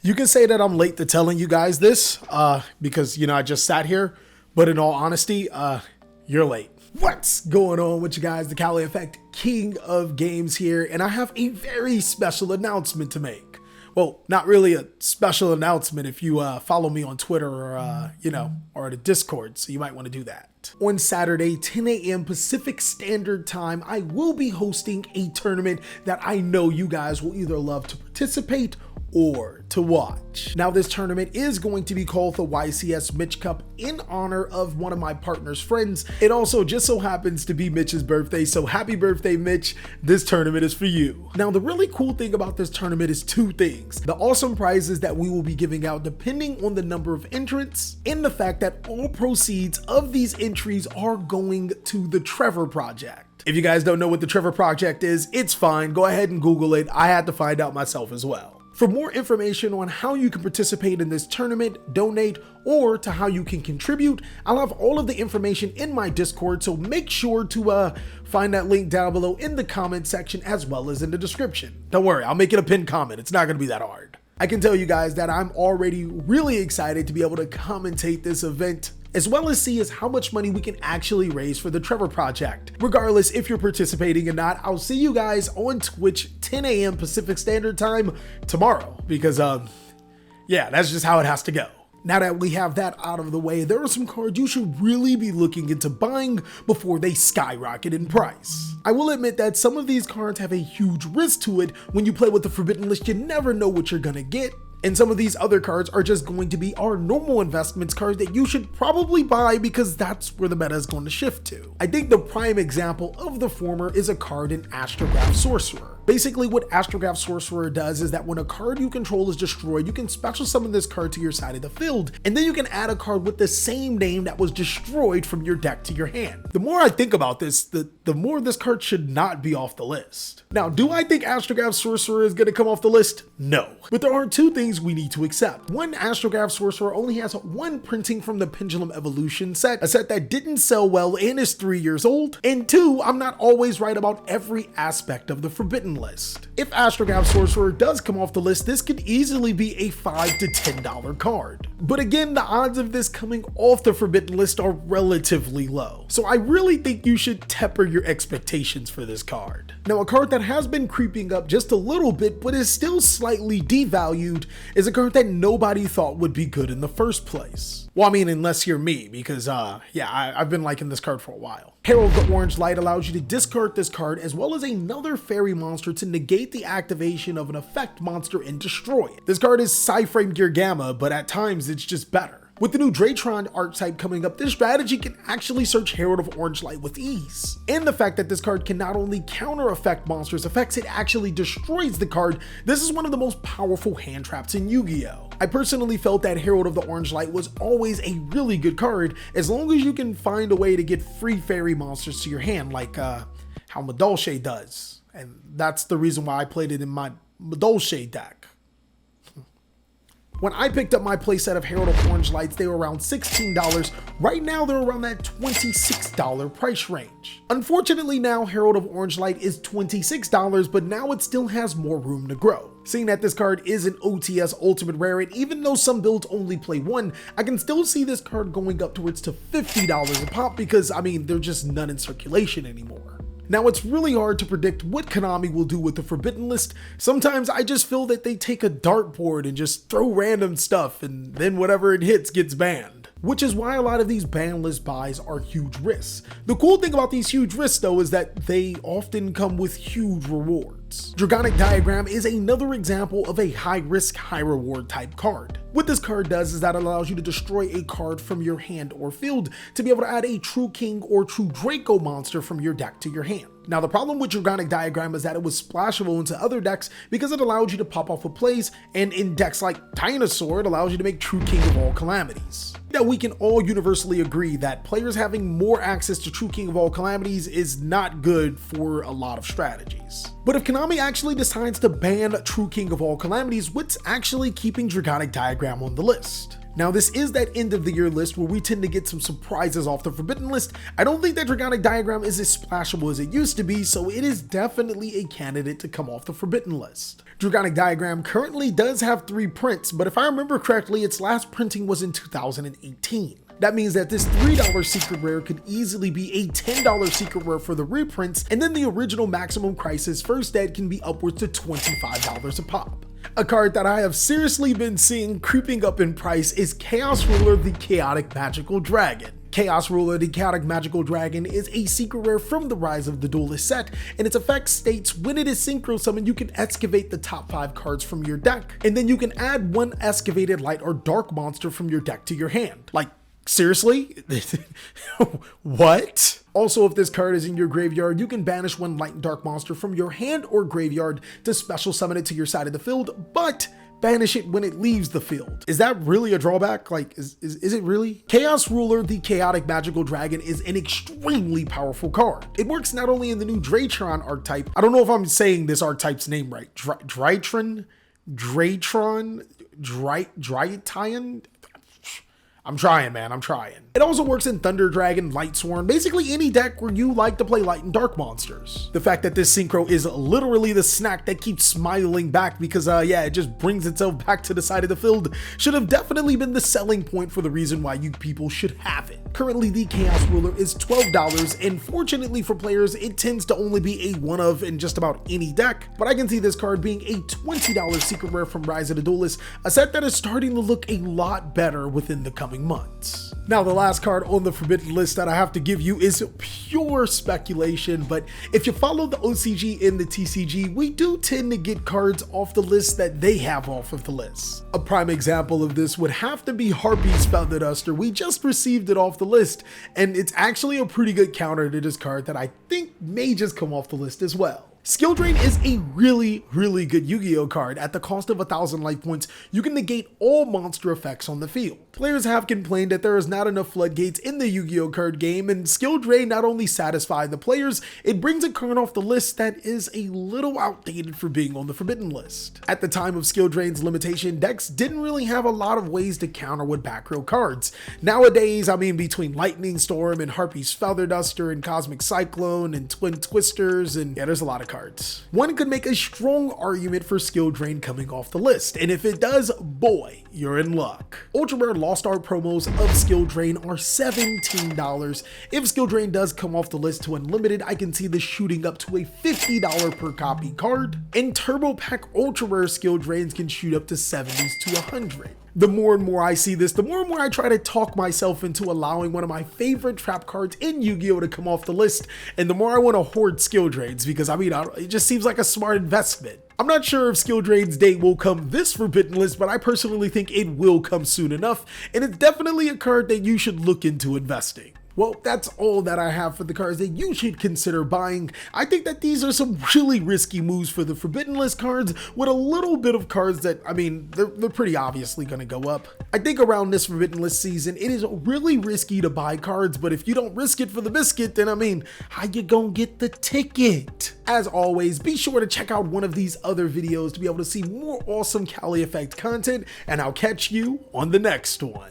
You can say that I'm late to telling you guys this, because, I just sat here, but in all honesty, you're late. What's going on with you guys? TheCaliEffect, king of games here, and I have a very special announcement to make. Well, not really a special announcement if you follow me on Twitter or, or the Discord, so you might want to do that. On Saturday, 10 a.m. Pacific Standard Time, I will be hosting a tournament that I know you guys will either love to participate or to watch. Now, this tournament is going to be called the YCS Mitch Cup in honor of one of my partner's friends. It also just so happens to be Mitch's birthday, so happy birthday, Mitch. This tournament is for you. Now, the really cool thing about this tournament is two things: the awesome prizes that we will be giving out depending on the number of entrants, and the fact that all proceeds of these entries are going to the Trevor Project. If you guys don't know what the Trevor Project is, it's fine. Go ahead and Google it. I had to find out myself as well. For more information on how you can participate in this tournament, donate, or to how you can contribute, I'll have all of the information in my Discord, so make sure to find that link down below in the comment section as well as in the description. Don't worry, I'll make it a pinned comment. It's not going to be that hard. I can tell you guys that I'm already really excited to be able to commentate this event, as well as see how much money we can actually raise for the Trevor Project. Regardless if you're participating or not, I'll see you guys on Twitch 10 a.m. Pacific Standard Time tomorrow, because yeah, that's just how it has to go. Now that we have that out of the way, there are some cards you should really be looking into buying before they skyrocket in price. I will admit that some of these cards have a huge risk to it. When you play with the Forbidden List, you never know what you're gonna get. And some of these other cards are just going to be our normal investments cards that you should probably buy because that's where the meta is going to shift to. I think the prime example of the former is a card in ASTROGRAPH Sorcerer. Basically, what ASTROGRAPH Sorcerer does is that when a card you control is destroyed, you can special summon this card to your side of the field, and then you can add a card with the same name that was destroyed from your deck to your hand. The more I think about this, the more this card should not be off the list. Now, do I think ASTROGRAPH Sorcerer is going to come off the list? No. But there are two things we need to accept. One, ASTROGRAPH Sorcerer only has one printing from the Pendulum Evolution set, a set that didn't sell well and is 3 years old. And two, I'm not always right about every aspect of the Forbidden List. If ASTROGRAPH Sorcerer does come off the list, this could easily be a $5 to $10 card. But again, the odds of this coming off the Forbidden List are relatively low. So I really think you should temper your expectations for this card. Now, a card that has been creeping up just a little bit but is still slightly devalued is a card that nobody thought would be good in the first place. Well, I mean, unless you're me, because I've been liking this card for a while. Herald the Orange Light allows you to discard this card as well as another fairy monster to negate the activation of an effect monster and destroy it. This card is Psyframe Gear Gamma, but at times it's just better. With the new Draytron archetype coming up, this strategy can actually search Herald of Orange Light with ease. And the fact that this card can not only counter effect monsters' effects, it actually destroys the card. This is one of the most powerful hand traps in Yu-Gi-Oh! I personally felt that Herald of the Orange Light was always a really good card, as long as you can find a way to get free fairy monsters to your hand, like how Madolche does. And that's the reason why I played it in my Madolche deck. When I picked up my playset of Herald of Orange Lights, they were around $16. Right now, they're around that $26 price range. Unfortunately, now Herald of Orange Light is $26, but now it still has more room to grow. Seeing that this card is an OTS Ultimate Rare, and even though some builds only play one, I can still see this card going up towards to $50 a pop because, I mean, there's just none in circulation anymore. Now, it's really hard to predict what Konami will do with the Forbidden List. Sometimes I just feel that they take a dartboard and just throw random stuff, and then whatever it hits gets banned. Which is why a lot of these ban list buys are huge risks. The cool thing about these huge risks, though, is that they often come with huge rewards. Dragonic Diagram is another example of a high risk, high reward type card. What this card does is that it allows you to destroy a card from your hand or field to be able to add a True King or True Draco monster from your deck to your hand. Now, the problem with Dragonic Diagram is that it was splashable into other decks because it allowed you to pop off with plays, and in decks like Dinosaur, it allows you to make True King of all calamities. Now, we can all universally agree that players having more access to True King of all calamities is not good for a lot of strategies. But if Konami actually decides to ban True King of all calamities, what's actually keeping Dragonic Diagram on the list? Now this is that end of the year list where we tend to get some surprises off the forbidden list. I don't think that Dragonic Diagram is as splashable as it used to be, so it is definitely a candidate to come off the forbidden list. Dragonic Diagram currently does have 3 prints, but if I remember correctly, its last printing was in 2018. That means that this $3 secret rare could easily be a $10 secret rare for the reprints, and then the original Maximum Crisis First Ed can be upwards to $25 a pop. A card that I have seriously been seeing creeping up in price is Chaos Ruler the Chaotic Magical Dragon. Chaos Ruler the Chaotic Magical Dragon is a secret rare from the Rise of the Duelist set, and its effect states when it is synchro summoned, you can excavate the top 5 cards from your deck, and then you can add 1 excavated light or dark monster from your deck to your hand. Like, seriously? What? Also, if this card is in your graveyard, you can banish 1 light and dark monster from your hand or graveyard to special summon it to your side of the field, but banish it when it leaves the field. Is that really a drawback? Like, is it really? Chaos Ruler the Chaotic Magical Dragon is an extremely powerful card. It works not only in the new Draytron archetype, I don't know if I'm saying this archetype's name right, Draytron? I'm trying, man, I'm trying. It also works in Thunder Dragon, Light Sworn, basically any deck where you like to play light and dark monsters. The fact that this synchro is literally the snack that keeps smiling back because yeah, it just brings itself back to the side of the field should have definitely been the selling point for the reason why you people should have it. Currently, the Chaos Ruler is $12, and fortunately for players, it tends to only be a one of in just about any deck, but I can see this card being a $20 secret rare from Rise of the Duelist, a set that is starting to look a lot better within the coming months. Now, the last card on the forbidden list that I have to give you is pure speculation, but if you follow the OCG and the TCG, we do tend to get cards off the list that they have off of the list. A prime example of this would have to be Harpy's Feather Duster. We just received it off the list, and it's actually a pretty good counter to this card that I think may just come off the list as well. Skill Drain is a really good Yu-Gi-Oh card. At the cost of 1,000 life points, you can negate all monster effects on the field. Players have complained that there is not enough floodgates in the Yu-Gi-Oh card game, and Skill Drain not only satisfies the players, it brings a card off the list that is a little outdated for being on the forbidden list. At the time of Skill Drain's limitation, decks didn't really have a lot of ways to counter with back row cards. Nowadays, I mean, between Lightning Storm and Harpy's Feather Duster and Cosmic Cyclone and Twin Twisters, and yeah, there's a lot of cards. One could make a strong argument for Skill Drain coming off the list, and if it does, boy, you're in luck. Ultra Rare Lost Art promos of Skill Drain are $17. If Skill Drain does come off the list to Unlimited, I can see this shooting up to a $50 per copy card, and Turbo Pack Ultra Rare Skill Drains can shoot up to 70s to 100. The more and more I see this, the more and more I try to talk myself into allowing one of my favorite trap cards in Yu-Gi-Oh to come off the list, and the more I want to hoard Skill Drains because I mean, it just seems like a smart investment. I'm not sure if Skill Drain's day will come this forbidden list, but I personally think it will come soon enough, and it's definitely a card that you should look into investing. Well, that's all that I have for the cards that you should consider buying. I think that these are some really risky moves for the forbidden list cards with a little bit of cards that, I mean, they're pretty obviously going to go up. I think around this forbidden list season, it is really risky to buy cards, but if you don't risk it for the biscuit, then I mean, how you gonna get the ticket? As always, be sure to check out one of these other videos to be able to see more awesome CaliEffect content, and I'll catch you on the next one.